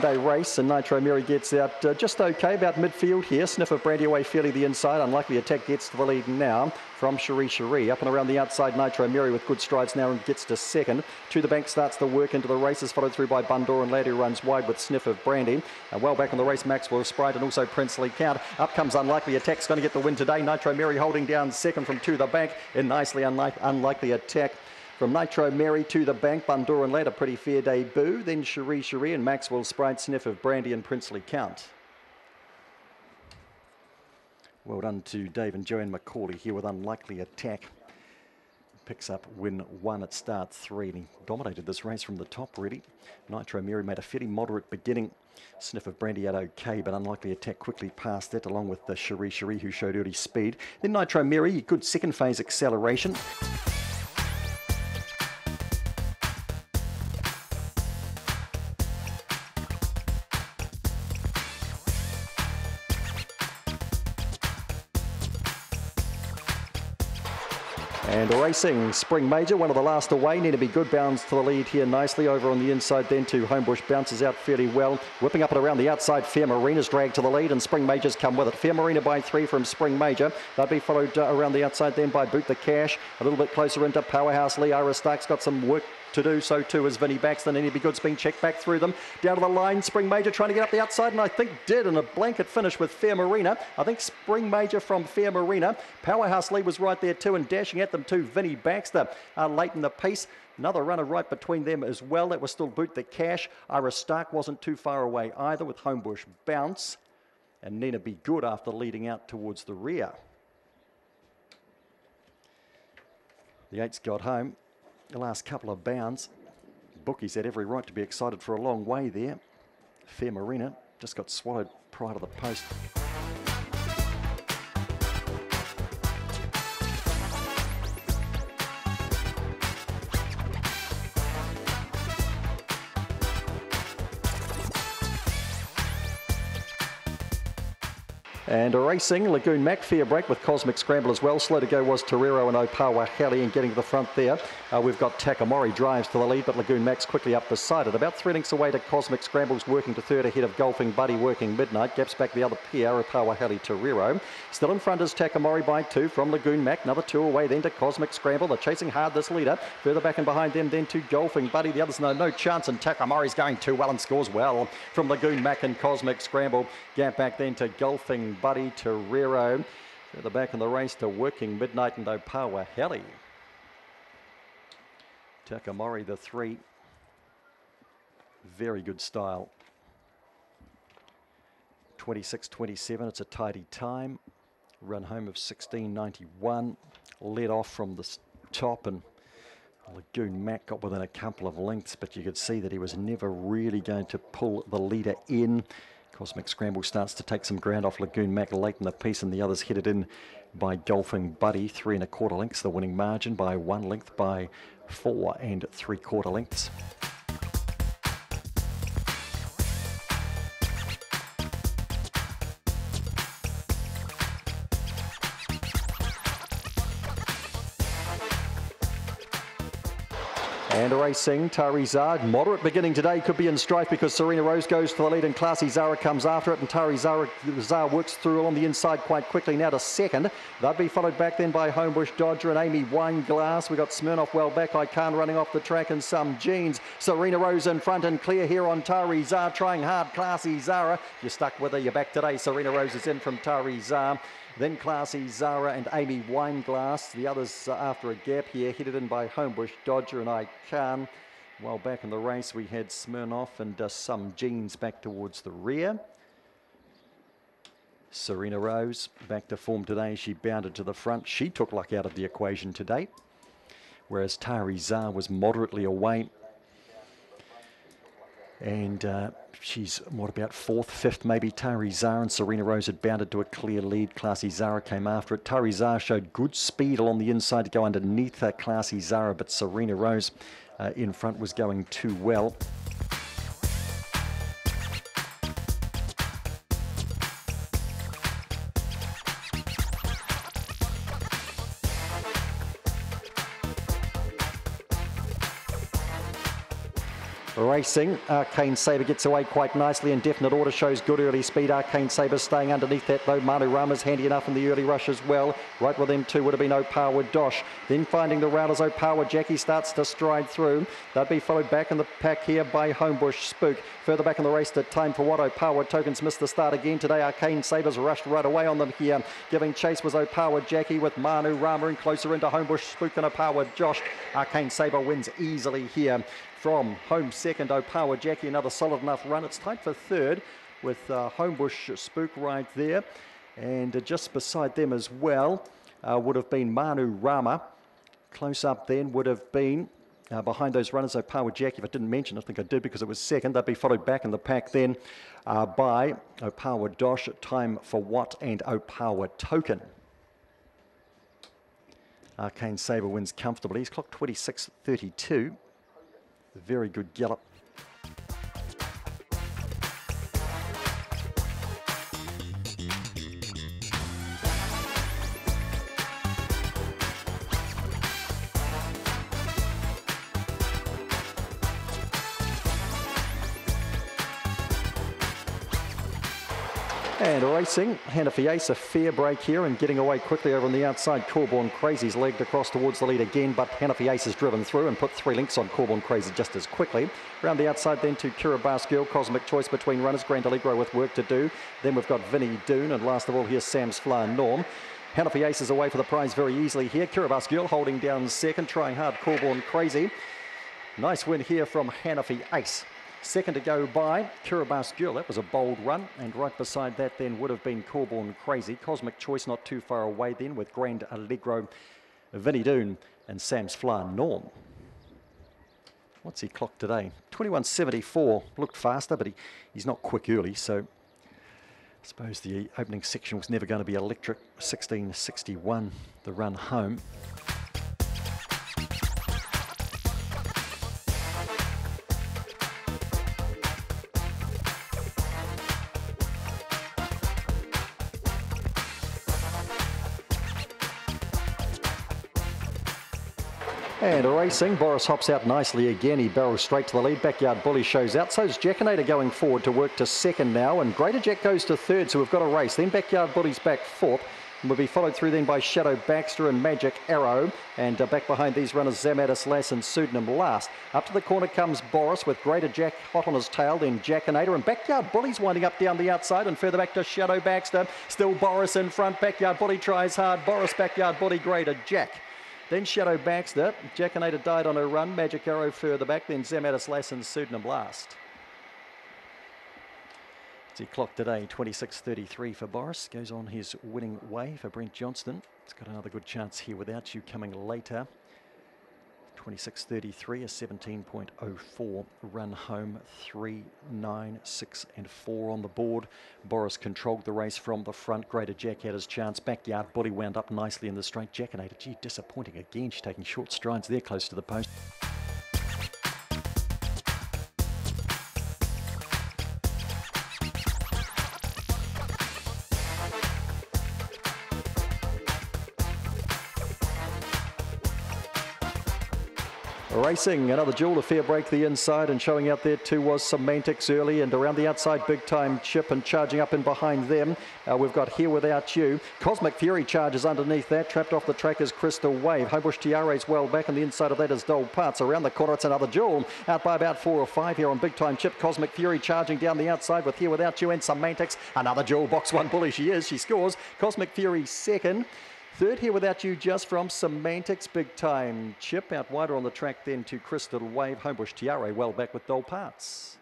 day race, and Nitro Mary gets out just okay, about midfield here. Sniff of Brandy away fairly the inside. Unlikely Attack gets to the lead now from Cherie. Up and around the outside, Nitro Mary with good strides now and gets to second. To the bank starts the work into the races, followed through by Bundoran Lad, who runs wide with Sniff of Brandy. And well back in the race, Maxwell Sprite and also Princely Count. Up comes Unlikely Attack's going to get the win today. Nitro Mary holding down second from To the Bank, and nicely Unlikely Attack. From Nitro Mary To the Bank, Bundoran Lad, a pretty fair debut. Then Cherie and Maxwell Sprite, Sniff of Brandy and Princely Count. Well done to Dave and Joanne McCauley here with Unlikely Attack. Picks up win 1 at start 3, and he dominated this race from the top really. Nitro Mary made a fairly moderate beginning. Sniff of Brandy out okay, but Unlikely Attack quickly passed that, along with the Cherie who showed early speed. Then Nitro Mary, good second phase acceleration. And racing, Spring Major, one of the last away. Need to be good, bounds to the lead here nicely. Over on the inside then to Homebush, bounces out fairly well. Whipping up and around the outside, Fair Marina's dragged to the lead, and Spring Major's come with it. Fair Marina by 3 from Spring Major. They'll be followed around the outside then by Boot the Cash. A little bit closer into Powerhouse Lee. Ira Stark's got some work to do, so too is Vinnie Baxton. Any Be Good's been checked back through them. Down to the line, Spring Major trying to get up the outside, and I think did in a blanket finish with Fair Marina. I think Spring Major from Fair Marina. Powerhouse Lee was right there too, and dashing at them too, Vinnie Baxter late in the piece. Another runner right between them as well. That was still Boot the Cash. Ira Stark wasn't too far away either with Homebush Bounce. And Nina Be Good after leading out towards the rear. The 8's got home. The last couple of bounds. Bookies had every right to be excited for a long way there. Fair Marina just got swallowed prior to the post. And racing, Lagoon Mac, fair break with Cosmic Scramble as well. Slow to go was Torero and Opawa Halley, and getting to the front there. We've got Takamori drives to the lead, but Lagoon Mac's quickly up beside it. About 3 lengths away to Cosmic Scramble's working to third ahead of Golfing Buddy working midnight. Gaps back the other pair, Opawa Halley, Torero. Still in front is Takamori by 2 from Lagoon Mac. Another 2 away then to Cosmic Scramble. They're chasing hard this leader. Further back and behind them then to Golfing Buddy. The others no chance, and Takamori's going too well and scores well from Lagoon Mac and Cosmic Scramble. Gap back then to Golfing Buddy, Torero. Further back in the race to Working Midnight and Opawa Halley. Takamori the 3. Very good style. 26:27, it's a tidy time. Run home of 16:91. Led off from the top, and Lagoon Mac got within a couple of lengths, but you could see that he was never really going to pull the leader in. Cosmic Scramble starts to take some ground off Lagoon Mac late in the piece, and the others headed in by Golfing Buddy. 3 1/4 lengths, the winning margin, by 1 length, by 4 3/4 lengths. And racing, Tari Zar, moderate beginning today, could be in strife because Serena Rose goes to the lead and Classy Zara comes after it, and Tari Zar works through on the inside quite quickly now to second. They'll be followed back then by Homebush Dodger and Amy Wineglass. We've got Smirnoff well back, I Can't running off the track, and Some Jeans. Serena Rose in front and clear here on Tari Zar, trying hard, Classy Zara. You're stuck with her, you're back today. Serena Rose is in from Tari Zar. Then Classy Zara and Amy Wineglass. The others after a gap here, headed in by Homebush Dodger and I Can. Well back in the race, we had Smirnoff and Some Jeans back towards the rear. Serena Rose back to form today. She bounded to the front. She took luck out of the equation today, whereas Tari Zar was moderately away. And she's, what, about 4th, 5th maybe. Tari Zar and Serena Rose had bounded to a clear lead. Classy Zara came after it. Tari Zar showed good speed along the inside to go underneath Classy Zara, but Serena Rose in front was going too well. Racing, Arcane Sabre gets away quite nicely. Indefinite Order shows good early speed. Arcane Sabre staying underneath that though. Manu Rama's handy enough in the early rush as well. Right with them too would have been Opawa Dosh. Then finding the route as Opawa Jackie starts to stride through. They'll be followed back in the pack here by Homebush Spook. Further back in the race to Time for What. Opawa Tokens missed the start again today. Arcane Sabre's rushed right away on them here. Giving chase was Opawa Jackie with Manu Rama and closer into Homebush Spook and Opawa Josh. Arcane Sabre wins easily here. From home second, Opawa Jackie, another solid enough run. It's tight for third with Homebush Spook right there. And just beside them as well would have been Manu Rama. Close up then would have been behind those runners, Opawa Jackie. If I didn't mention, I think I did because it was second. They'd be followed back in the pack then by Opawa Dosh, Time for What, and Opawa Token. Arcane Sabre wins comfortably. He's clocked 26.32. Very good gallop. And racing, Hanafi Ace, a fair break here and getting away quickly over on the outside. Corborn Crazy's legged across towards the lead again, but Hanafi Ace has driven through and put 3 links on Corborn Crazy just as quickly. Round the outside then to Kiribati Girl, Cosmic Choice between runners, Grand Allegro with work to do. Then we've got Vinnie Doon, and last of all here's Sam's Fly Norm. Hanafi Ace is away for the prize very easily here. Kiribati Girl holding down second, trying hard Corborn Crazy. Nice win here from Hanafi Ace. Second to go by, Kiribati Girl. That was a bold run. And right beside that then would have been Corborn Crazy. Cosmic Choice not too far away then with Grand Allegro, Vinnie Doon and Sam's Fly Norm. What's he clocked today? 21.74. Looked faster, but he's not quick early. So I suppose the opening section was never going to be electric. 16.61, the run home. And racing, Boris hops out nicely again. He barrels straight to the lead. Backyard Bully shows out. So's Jackinator going forward to work to second now. And Greater Jack goes to third, so we've got a race. Then Backyard Bully's back fourth. And will be followed through then by Shadow Baxter and Magic Arrow. And back behind these runners, Zamatis Lass and Pseudonym last. Up to the corner comes Boris with Greater Jack hot on his tail. Then Jackinator and Backyard Bully's winding up down the outside. And further back to Shadow Baxter. Still Boris in front. Backyard Bully tries hard. Boris, Backyard Bully, Greater Jack. Then Shadow Baxter. Jackinator died on her run. Magic Arrow further back. Then Zamatis Lass and Pseudonym last. He clocked today 26.33 for Boris. Goes on his winning way for Brent Johnston. It's got another good chance here without you coming later. 26.33, a 17.04 run home. 3, 9, 6 and 4 on the board. Boris controlled the race from the front. Greater Jack had his chance. Backyard Bully wound up nicely in the straight. Jackinator, gee, disappointing again. She's taking short strides there close to the post. Racing, another duel, a fair break the inside, and showing out there too was Semantics early, and around the outside Big Time Chip, and charging up in behind them we've got Here Without You. Cosmic Fury charges underneath that. Trapped off the track is Crystal Wave. Homebush Tiare's well back, and the inside of that is Dole Parts. Around the corner it's another duel, out by about 4 or 5 here on Big Time Chip. Cosmic Fury charging down the outside with Here Without You and Semantics. Another duel, box one Bully she is, she scores. Cosmic Fury second. Third Here Without You just from Semantics. Big Time Chip out wider on the track then to Crystal Wave. Homebush Tiare well back with Dole Parts.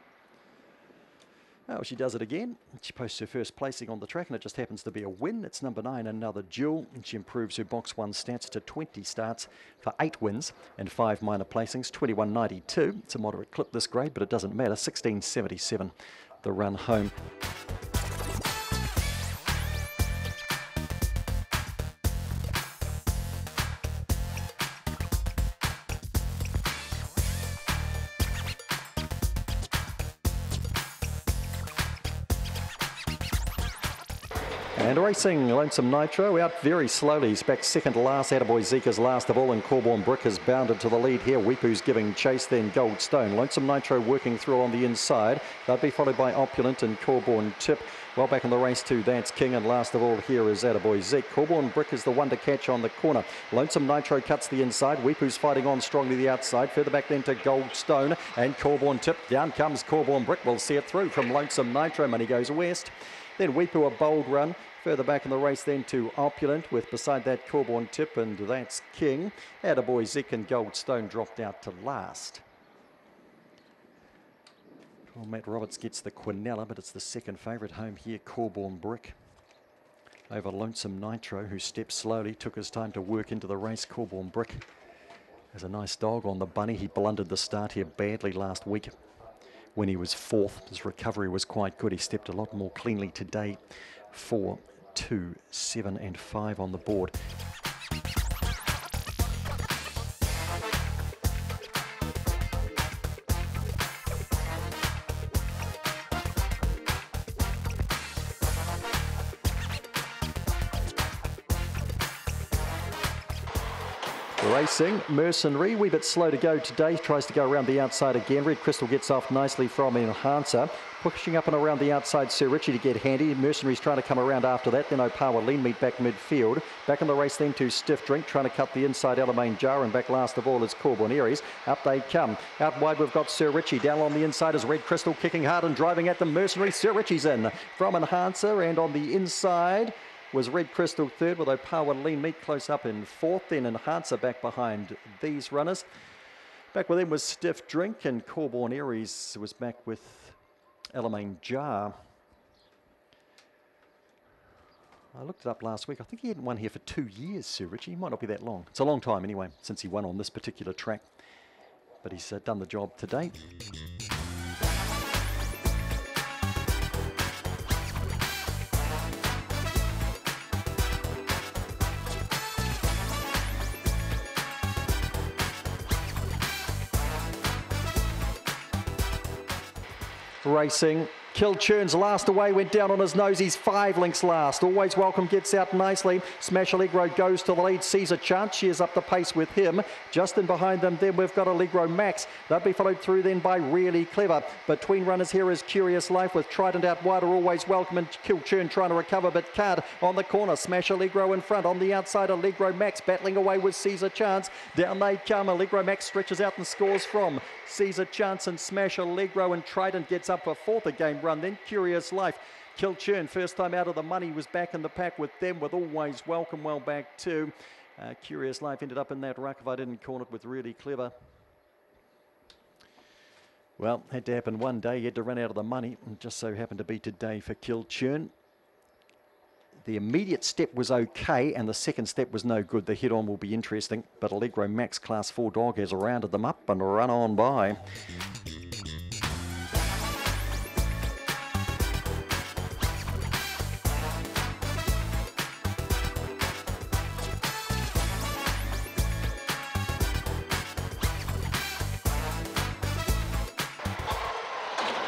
Oh, she does it again. She posts her first placing on the track, and it just happens to be a win. It's number 9, another duel. And she improves her box 1 stats to 20 starts for 8 wins and 5 minor placings. 21.92. It's a moderate clip this grade, but it doesn't matter. 16.77 the run home. And racing Lonesome Nitro out very slowly. He's back second to last. Attaboy Zika's last of all, and Corborn Brick has bounded to the lead here. Weepu's giving chase, then Goldstone. Lonesome Nitro working through on the inside. They'll be followed by Opulent and Corborn Tip. Well back in the race too, That's King, and last of all here is Attaboy Zeke. Corborn Brick is the one to catch on the corner. Lonesome Nitro cuts the inside. Weepu's fighting on strongly the outside. Further back then to Goldstone and Corborn Tip. Down comes Corborn Brick. We'll see it through from Lonesome Nitro. Money goes west. Then Weepu, a bold run. Further back in the race then to Opulent, with beside that Corborn Tip and That's King. Attaboy Zeke and Goldstone dropped out to last. Well, Matt Roberts gets the Quinella, but it's the second favourite home here, Corborn Brick, over Lonesome Nitro, who stepped slowly, took his time to work into the race. Corborn Brick has a nice dog on the bunny. He blundered the start here badly last week when he was fourth. His recovery was quite good. He stepped a lot more cleanly today. 4, 2, 7 and 5 on the board. Racing Mercenary, wee bit slow to go today, tries to go around the outside again. Red Crystal gets off nicely from Enhancer, pushing up and around the outside Sir Richie to get handy. Mercenary's trying to come around after that, then Opawa Lean Meat back midfield. Back in the race then to Stiff Drink, trying to cut the inside Alamein Jar, and back last of all is Corborn Aries. Up they come. Out wide we've got Sir Richie. Down on the inside is Red Crystal kicking hard and driving at the Mercenary. Sir Richie's in from Enhancer, and on the inside was Red Crystal third, with Opawa Lean Meat close up in fourth. Then Enhancer back behind these runners. Back with them was Stiff Drink, and Corborn Aries was back with Alamein Jar. I looked it up last week. I think he hadn't won here for 2 years, Sir Richie. He might not be that long. It's a long time anyway, since he won on this particular track. But he's done the job today. Racing Kilchurn's last away, went down on his nose. He's 5 lengths last. Always Welcome gets out nicely. Smash Allegro goes to the lead, sees a chance. She is up the pace with him. Just in behind them then we've got Allegro Max. They'll be followed through then by Really Clever. Between runners here is Curious Life, with Trident out wider. Always Welcome and Kilchurn trying to recover but can't. On the corner, Smash Allegro in front. On the outside, Allegro Max battling away with Caesar Chance. Down they come. Allegro Max stretches out and scores from Caesar Chance and Smash Allegro, and Trident gets up for fourth again run. Then Curious Life. Kilchurn, first time out of the money, was back in the pack with them, with Always Welcome well back too. Curious Life ended up in that ruck if I didn't call it with Really Clever. Well, had to happen one day. He had to run out of the money, and just so happened to be today for Kilchurn. The immediate step was okay, and the second step was no good. The head-on will be interesting, but Allegro Max Class 4 dog has rounded them up and run on by.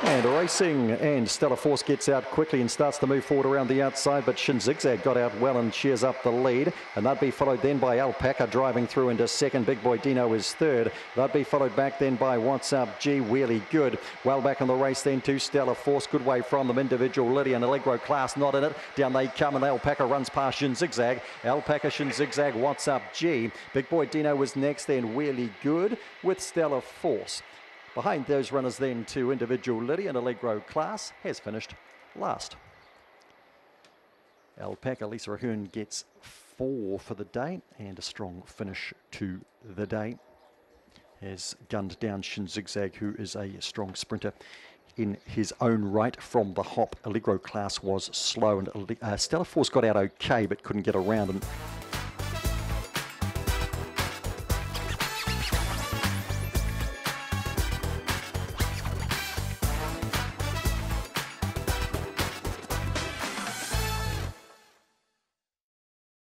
And racing, and Stellar Force gets out quickly and starts to move forward around the outside, but Shin Zigzag got out well and shears up the lead, and they'll be followed then by Alpaca driving through into second. Big Boy Dino is third. They'll be followed back then by What's Up G, Really Good. Well back in the race then to Stellar Force, good way from them. Individual Liddy and Allegro Class not in it. Down they come, and Alpaca runs past Shin Zigzag. Alpaca, Shin Zigzag, What's Up G. Big Boy Dino was next, then Really Good with Stellar Force. Behind those runners then to Individual Liddy, and Allegro Class has finished last. Alpaca, Lisa Ahern gets 4 for the day, and a strong finish to the day. Has gunned down Shin Zigzag, who is a strong sprinter in his own right from the hop. Allegro Class was slow, and Stellar Force got out okay but couldn't get around. And